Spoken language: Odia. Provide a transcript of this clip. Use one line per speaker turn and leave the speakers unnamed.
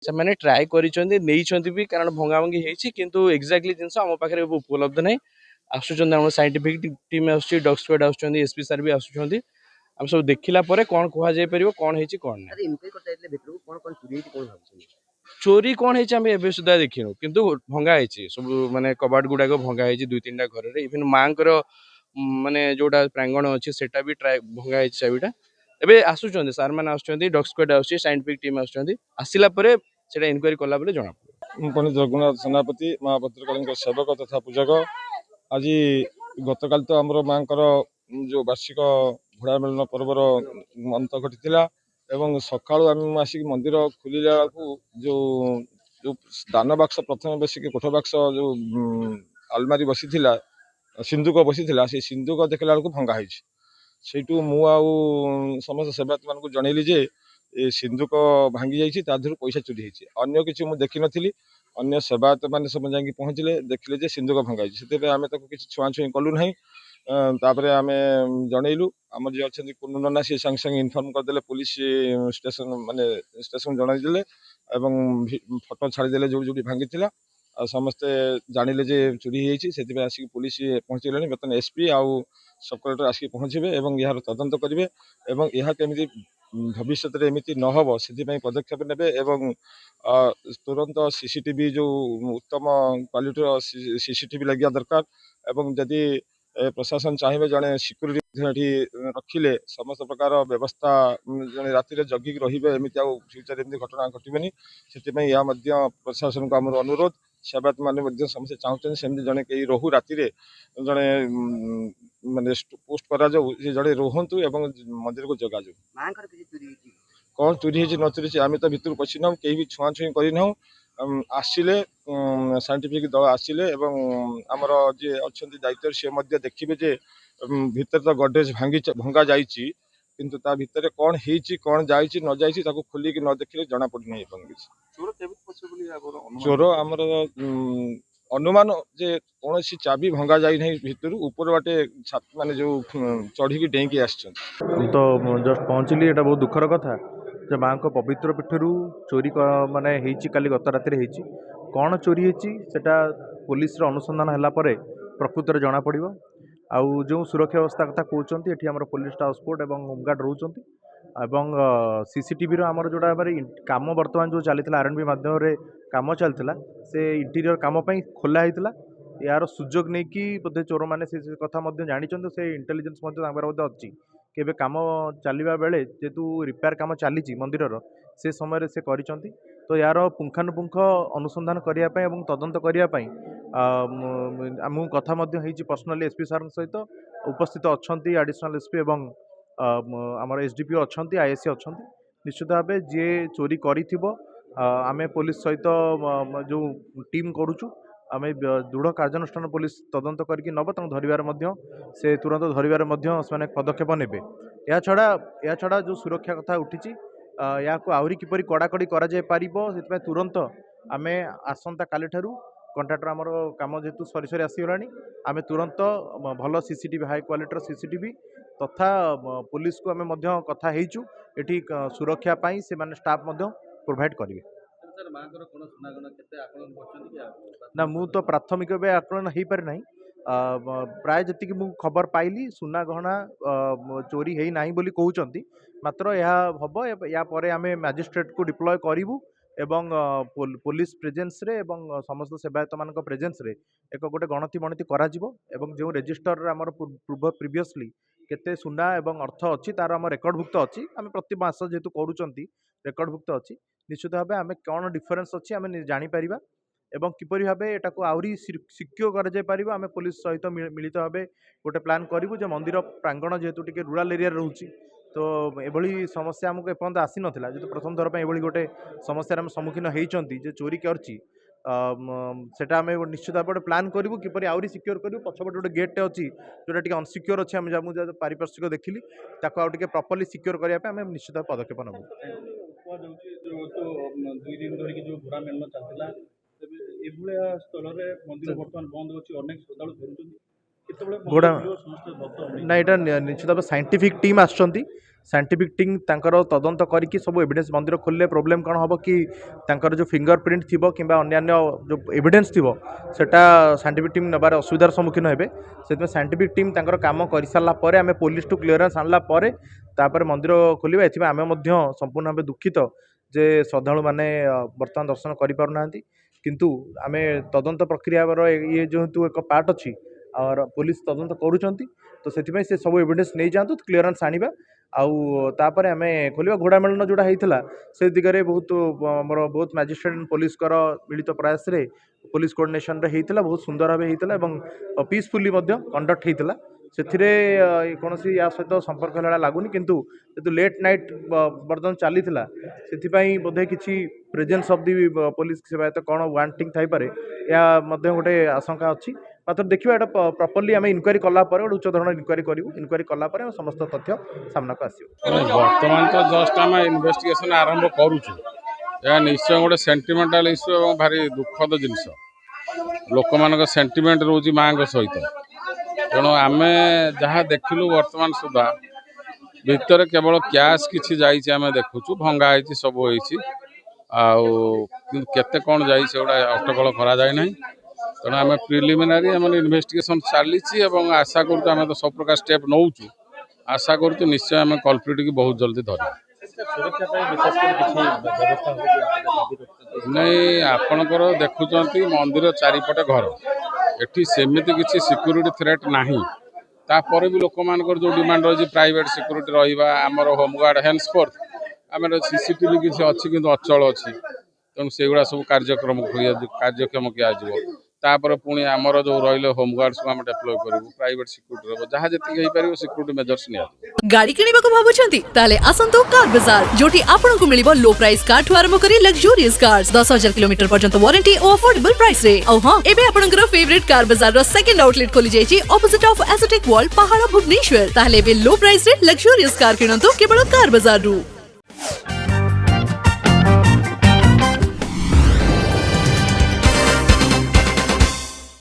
ସେମାନେ ଟ୍ରାଏ କରିଛନ୍ତି ନେଇଛନ୍ତି ବି କାରଣ ଭଙ୍ଗାଭଙ୍ଗି ହେଇଛି କିନ୍ତୁ ଏକ୍ଜାକ୍ଟଲି ଜିନିଷ ଆମ ପାଖରେ ଉପଲବ୍ଧ ନାହିଁ। ଆସୁଛନ୍ତି ଆମର ସାଇଣ୍ଟିଫିକ୍ ଟିମ୍ ଆସୁଛି, ଡଗ୍ ସ୍କ୍ୱାଡ୍ ଆସୁଛନ୍ତି, ଏସ୍ପି ସାର୍ ବି ଆସୁଛନ୍ତି। ଆମେ ସବୁ ଦେଖିଲା ପରେ କ'ଣ କୁହାଯାଇପାରିବ କ'ଣ ହେଇଛି କ'ଣ ନାହିଁ। ଚୋରି କ'ଣ ହେଇଛି ଆମେ ଏବେ ସୁଦ୍ଧା ଦେଖିନୁ କିନ୍ତୁ ଭଙ୍ଗା ହେଇଛି ସବୁ ମାନେ କବାଟ ଗୁଡ଼ାକ ଭଙ୍ଗା ହେଇଛି 2-3ଟା ଘରରେ। ଇଭେନ୍ ମାଆଙ୍କର ମାନେ ଯୋଉଟା ପ୍ରାଙ୍ଗଣ ଅଛି ସେଟା ବି ଭଙ୍ଗା ହେଇଛି ଚାବିଟା। ଏବେ ଆସୁଛନ୍ତି ସାର୍ ମାନେ ଆସୁଛନ୍ତି, ଡଗ୍ ସ୍କ୍ୱାଡ୍ ଆସୁଛି, ସାଇଣ୍ଟିଫିକ୍ ଟିମ୍ ଆସୁଛନ୍ତି। ଆସିଲା ପରେ ସେଟା ଇନକ୍ୱାରି କଲା ପରେ ଜଣାପଡ଼ିବ।
ମୁଁ ପଣ୍ଡିତ ରଘୁନାଥ ସେନାପତି ମା ଭଦ୍ରକାଳୀଙ୍କ ସେବକ ତଥା ପୂଜକ। ଆଜି ଗତକାଲି ତ ଆମର ମାଙ୍କର ଯେଉଁ ବାର୍ଷିକ ଘୋଡ଼ା ମେଳନ ପର୍ବର ଅନ୍ତ ଘଟିଥିଲା ଏବଂ ସକାଳୁ ଆମେ ଆସିକି ମନ୍ଦିର ଖୋଲିଲା ବେଳକୁ ଯେଉଁ ଦାନ ବାକ୍ସ ପ୍ରଥମେ ବସିକି କୋଠ ବାକ୍ସ ଯେଉଁ ଆଲମାରି ବସିଥିଲା, ସିନ୍ଦୁକ ବସିଥିଲା, ସେଇ ସିନ୍ଦୁକ ଦେଖିଲା ବେଳକୁ ଭଙ୍ଗା ହେଇଛି। ସେଇଠୁ ମୁଁ ଆଉ ସମସ୍ତ ସେବାୟତମାନଙ୍କୁ ଜଣେଇଲି ଯେ ଏ ସିନ୍ଦୁକ ଭାଙ୍ଗି ଯାଇଛି, ତା ଦେହରୁ ପଇସା ଚୋରି ହେଇଛି। ଅନ୍ୟ କିଛି ମୁଁ ଦେଖିନଥିଲି। ଅନ୍ୟ ସେବାୟତ ମାନେ ସବୁ ଯାଇକି ପହଞ୍ଚିଲେ, ଦେଖିଲେ ଯେ ସିନ୍ଦୁକ ଭଙ୍ଗା ହେଇଛି। ସେଥିପାଇଁ ଆମେ ତାକୁ କିଛି ଛୁଆଁଛୁଇଁ କଲୁ ନାହିଁ। ତାପରେ ଆମେ ଜଣେଇଲୁ, ଆମର ଯିଏ ଅଛନ୍ତି କୁନୁ ନନା, ସିଏ ସାଙ୍ଗେ ସାଙ୍ଗେ ଇନଫର୍ମ କରିଦେଲେ ପୋଲିସ ଷ୍ଟେସନ ଜଣାଇଦେଲେ ଏବଂ ଫଟୋ ଛାଡ଼ିଦେଲେ ଯୋଉଠି ଭାଙ୍ଗିଥିଲା। ଆଉ ସମସ୍ତେ ଜାଣିଲେ ଯେ ଚୋରି ହେଇଯାଇଛି, ସେଥିପାଇଁ ଆସିକି ପୋଲିସ ପହଞ୍ଚିଗଲେଣି। ବର୍ତ୍ତମାନ ଏସ୍ପି ଆଉ ସବ୍ କଲେକ୍ଟର ଆସିକି ପହଞ୍ଚିବେ ଏବଂ ଏହାର ତଦନ୍ତ କରିବେ ଏବଂ ଏହା କେମିତି ଭବିଷ୍ୟତରେ ଏମିତି ନ ହେବ ସେଥିପାଇଁ ପଦକ୍ଷେପ ନେବେ ଏବଂ ତୁରନ୍ତ ସିସିଟିଭି ଯେଉଁ ଉତ୍ତମ କ୍ୱାଲିଟିର ସିସିଟିଭି ଲାଗିବା ଦରକାର ଏବଂ ଯଦି ପ୍ରଶାସନ ଚାହିଁବେ ଜଣେ ସିକ୍ୟୁରିଟି ଏଠି ରଖିଲେ ସମସ୍ତ ପ୍ରକାର ବ୍ୟବସ୍ଥା ଜଣେ ରାତିରେ ଜଗିକି ରହିବେ, ଏମିତି ଆଉ ଫ୍ୟୁଚର ଏମିତି ଘଟଣା ଘଟିବନି। ସେଥିପାଇଁ ଏହା ମଧ୍ୟ ପ୍ରଶାସନକୁ ଆମର ଅନୁରୋଧ। ସେବାୟତ ମାନେ ମଧ୍ୟ ସମସ୍ତେ ଚାହୁଁଛନ୍ତି ସେମିତି ଜଣେ କେହି ରହୁ, ରାତିରେ ଜଣେ ମାନେ ପୋଷ୍ଟ କରାଯାଉ, ସେ ଜଣେ ରୁହନ୍ତୁ ଏବଂ ମନ୍ଦିରକୁ ଯୋଗାଯାଉ। କ'ଣ ଚୋରି ହେଇଛି ନ ଚୋରି ହେଇଛି ଆମେ ତ ଭିତରୁ ପଶିନାହୁଁ, କେହି ବି ଛୁଆଁଛୁଇଁ କରିନାହୁଁ। ଆସିଲେ ସାଇଣ୍ଟିଫିକ୍ ଦଳ ଆସିଲେ ଏବଂ ଆମର ଯିଏ ଅଛନ୍ତି ଦାୟିତ୍ୱରେ ସିଏ ମଧ୍ୟ ଦେଖିବେ ଯେ ଭିତରେ ତ ଗଡରେଜ ଭଙ୍ଗା ଯାଇଛି କିନ୍ତୁ ତା ଭିତରେ କ'ଣ ହେଇଛି, କ'ଣ ଯାଇଛି ନ ଯାଇଛି ତାକୁ ଖୋଲିକି ନ ଦେଖିଲେ ଜଣାପଡ଼ିନାହିଁ। ଏବଂ କିଛି ଚୋର ଆମର ଅନୁମାନ ଯେ କୌଣସି ଚାବି ଭଙ୍ଗା ଯାଇନାହିଁ ଭିତରୁ, ଉପର ବାଟେ ମାନେ ଯେଉଁ ଚଢ଼ିକି ଡେଇଁକି ଆସିଛନ୍ତି।
ତ ଜଷ୍ଟ ପହଞ୍ଚିଲି। ଏଇଟା ବହୁତ ଦୁଃଖର କଥା ଯେ ମାଆଙ୍କ ପବିତ୍ର ପୀଠରୁ ଚୋରି ମାନେ ହେଇଛି, କାଲି ଗତ ରାତିରେ ହେଇଛି। କ'ଣ ଚୋରି ହେଇଛି ସେଟା ପୋଲିସର ଅନୁସନ୍ଧାନ ହେଲା ପରେ ପ୍ରକୃତରେ ଜଣାପଡ଼ିବ। ଆଉ ଯେଉଁ ସୁରକ୍ଷା ବ୍ୟବସ୍ଥା କଥା କହୁଛନ୍ତି, ଏଠି ଆମର ପୋଲିସ ଟାସ୍କ ଫୋର୍ସ ଏବଂ ହୋମଗାର୍ଡ଼ ରହୁଛନ୍ତି ଏବଂ ସିସିଟିଭିର ଆମର ଯେଉଁଟା କାମ ବର୍ତ୍ତମାନ ଯେଉଁ ଚାଲିଥିଲା R&B ମାଧ୍ୟମରେ କାମ ଚାଲିଥିଲା, ସେ ଇଣ୍ଟିରିୟର କାମ ପାଇଁ ଖୋଲା ହେଇଥିଲା। ଏହାର ସୁଯୋଗ ନେଇକି ବୋଧେ ଚୋରମାନେ ସେ କଥା ମଧ୍ୟ ଜାଣିଛନ୍ତି, ସେ ଇଣ୍ଟେଲିଜେନ୍ସ ମଧ୍ୟ ତାଙ୍କର ମଧ୍ୟ ଅଛି। କେବେ କାମ ଚାଲିବା ବେଳେ ଯେହେତୁ ରିପେୟାର କାମ ଚାଲିଛି ମନ୍ଦିରର, ସେ ସମୟରେ ସେ କରିଛନ୍ତି। ତ ଏହାର ପୁଙ୍ଖାନୁପୁଙ୍ଖ ଅନୁସନ୍ଧାନ କରିବା ପାଇଁ ଏବଂ ତଦନ୍ତ କରିବା ପାଇଁ ମୁଁ କଥା ମଧ୍ୟ ହେଇଛି ପର୍ସନାଲି ଏସ୍ପି ସାର୍ଙ୍କ ସହିତ। ଉପସ୍ଥିତ ଅଛନ୍ତି ଆଡ଼ିସନାଲ୍ ଏସ୍ପି ଏବଂ ଆମର SDPO ଅଛନ୍ତି, ISC ଅଛନ୍ତି। ନିଶ୍ଚିତ ଭାବେ ଯିଏ ଚୋରି କରିଥିବ ଆମେ ପୋଲିସ ସହିତ ଯେଉଁ ଟିମ୍ କରୁଛୁ, ଆମେ ଦୃଢ଼ କାର୍ଯ୍ୟାନୁଷ୍ଠାନ ପୋଲିସ ତଦନ୍ତ କରିକି ନେବ, ତାଙ୍କୁ ଧରିବାରେ ମଧ୍ୟ ସେ ତୁରନ୍ତ ଧରିବାରେ ମଧ୍ୟ ସେମାନେ ପଦକ୍ଷେପ ନେବେ। ଏହାଛଡ଼ା ଯେଉଁ ସୁରକ୍ଷା କଥା ଉଠିଛି, ଏହାକୁ ଆହୁରି କିପରି କଡ଼ାକଡ଼ି କରାଯାଇପାରିବ, ସେଥିପାଇଁ ତୁରନ୍ତ ଆମେ ଆସନ୍ତା କାଲିଠାରୁ କଣ୍ଟ୍ରାକ୍ଟର ଆମର କାମ ଯେହେତୁ ସରି ଆସିଗଲାଣି, ଆମେ ତୁରନ୍ତ ଭଲ ସିସିଟିଭି, ହାଇ କ୍ୱାଲିଟିର ସିସିଟିଭି ତଥା ପୋଲିସକୁ ଆମେ ମଧ୍ୟ କଥା ହେଇଛୁ ଏଠି ସୁରକ୍ଷା ପାଇଁ ସେମାନେ ଷ୍ଟାଫ୍ ମଧ୍ୟ ପ୍ରୋଭାଇଡ଼ କରିବେ। ନା, ମୁଁ ତ ପ୍ରାଥମିକ ଏବେ ଆକଳନ ହେଇପାରେ ନାହିଁ। ପ୍ରାୟ ଯେତିକି ମୁଁ ଖବର ପାଇଲି ସୁନା ଗହଣା ଚୋରି ହେଇନାହିଁ ବୋଲି କହୁଛନ୍ତି। ମାତ୍ର ଏହା ହେବ, ୟା ପରେ ଆମେ ମ୍ୟାଜିଷ୍ଟ୍ରେଟକୁ ଡିପ୍ଲୟ କରିବୁ ଏବଂ ପୋଲିସ ପ୍ରେଜେନ୍ସରେ ଏବଂ ସମସ୍ତ ସେବାୟତମାନଙ୍କ ପ୍ରେଜେନ୍ସରେ ଗୋଟେ ଗଣତି କରାଯିବ ଏବଂ ଯେଉଁ ରେଜିଷ୍ଟରରେ ଆମର ପ୍ରିଭିୟସଲି କେତେ ସୁନା ଏବଂ ଅର୍ଥ ଅଛି ତାର ଆମ ରେକର୍ଡଭୁକ୍ତ ଅଛି। ଆମେ ପ୍ରତି ମାସ ଯେହେତୁ କରୁଛନ୍ତି ରେକର୍ଡଭୁକ୍ତ ଅଛି। ନିଶ୍ଚିତ ଭାବେ ଆମେ କ'ଣ ଡିଫରେନ୍ସ ଅଛି ଆମେ ଜାଣିପାରିବା ଏବଂ କିପରି ଭାବେ ଏଟାକୁ ଆହୁରି ସିକ୍ୟୁର କରାଯାଇପାରିବ, ଆମେ ପୋଲିସ ସହିତ ମିଳିତ ଭାବେ ଗୋଟେ ପ୍ଲାନ୍ କରିବୁ। ଯେ ମନ୍ଦିର ପ୍ରାଙ୍ଗଣ ଯେହେତୁ ଟିକେ ରୁରାଲ ଏରିଆରେ ରହୁଛି, ତ ଏଭଳି ସମସ୍ୟା ଆମକୁ ଏପର୍ଯ୍ୟନ୍ତ ଆସିନଥିଲା। ଯେହେତୁ ପ୍ରଥମ ଥର ପାଇଁ ଏଭଳି ଗୋଟେ ସମସ୍ୟାର ଆମେ ସମ୍ମୁଖୀନ ହେଇଛନ୍ତି ଯେ ଚୋରି କରିଛି, সেটা আমি নিশ্চিত ভাবে গোটে প্লান করবু কিপর আহরি সিক্য়োর করবু। পছপটে গোটে গেটে অছি যেটা টিকে অনসিক্য়োর অছি, আমি যা পারিপার্শ্বিক দেখলি তাকে আউ টিকে প্রপরলি সিক্য়োর করা আমি নিশ্চিত ভাবে পদক্ষেপ নেবু।
দুই দিন ধরিকি যে ঘোড়া মেলন চালিলা, এভাবে স্থলরে মন্দির বর্তমান বন্ধ হচ্ছে, অনেক শ্রদ্ধালু ফেরুচ্ছেন,
ଘୋଡ଼ା ନା ଏଇଟା ନିଶ୍ଚିତ ଭାବେ ସାଇंटिफिक टीम आसछंती साइंटिफिक टीम तांकर तदंत करिकी सब एविडेंस मंदिर खोलले प्रोब्लेम कौन हम कि तांकर जो फिंगरप्रिंट थी कि अन्य जो एविडेंस थी सेटा साइंटिफिक टीम नबार असुविधार सम्मुखीन हे से साइंटिफिक टीम तांकर काम कर सारा पर आम पुलिस टू क्लीयरेंस आणला तापर मंदिर खोलिबा एथि आमे मध्य संपूर्ण भाव दुखित जे श्रद्धालु माने वर्तमान दर्शन करि पारु नांती किंतु आमे तदंत प्रक्रिया ये जेहेतु एक पार्ट अच्छी और पुलिस तदंत करूछंती तो से सब एविडेंस नहीं जातु क्लीयरेंस आनिबा आउ तापर आम खोलिबा घोड़ा मेलन जोड़ा होता से दिगरे बहुत मोर बहुत मैजिस्ट्रेट पुलिस कर मिलित प्रयास रे पुलिस कोऑर्डिनेशन रे होता बहुत सुंदर भाव होता पीसफुली कंडक्ट होता से कौन या सहित संपर्क है लगुनि किंतु जो लेट नाइट बर्तमान चली से बोधे किसी प्रेजेंस ऑफ दी पुलिस सेवायत कौन वांटिंग थाई पारे या गोटे आशंका अच्छी मात्र देखिए एटा प्रॉपर्ली आम इनक्वारी कला गोटे उच्च धरण इनक्वारी करूँ इनक्वारी कला समस्त तथ्य सामना को आसो
बर्तमान तो जस्ट आम इन्वेस्टिगेशन आरंभ करुचु यह निश्चय गोटे सेंटिमेंटाल इश्यू और भारी दुखद जिनस लोक मान सेंटिमेंट रोज माँ सहित तेणु आम जहाँ देखलु वर्तमान सुधा भितर केवल कैश किसी जाइए आम देखुचु भंगा होती सब आते कौन जाए अटकल करा जाए ना तेणु आम प्रिलिमिनारी आम इन्वेस्टिगेशन चली आशा करूँ आम तो सब प्रकार स्टेप नौचु आशा करूँ निश्चय आम कल्प्रिट की बहुत जल्दी धर नहीं आपणकर देखुं मंदिर चारिपटे घर एठी सेमिति किसी सिक्यूरिटी थ्रेट नहीं तापर भी लोक मानकर जो डिमांड रही प्राइवेट सिक्यूरिटी रहा आमर होमगार्ड हेन्सफोर्थ आम सीसीटीवी किसी अच्छी किंतु अचल अच्छी तेणु से गुड़ा सब कार्यक्षम किया तापर पुणी आमर जो रही होमगार्ड्स को आम डेप्लय करूँ प्राइवेट सिक्यूरिटी जहाँ जी हो सिक्यूरिटी मेजर्स निया
गाड़ी किनिबा को भाबुछंती ताले आसंतो कार बाजार जोटी आपनको मिलिबो लो प्राइस कार ठु आरंभ करी लग्जरियस कार्स 10,000 किलोमीटर पर्यंत वारंटी और अफोर्डेबल प्राइस रे औ हां एबे आपनकर फेवरेट कार बाजार रो सेकंड आउटलेट खोली जायछि ऑपोजिट ऑफ एसोटेक वॉल पहाड़ भुवनेश्वर ताले बे लो प्राइस रे लग्जरियस कार किनंतो केवल कार बाजार रु।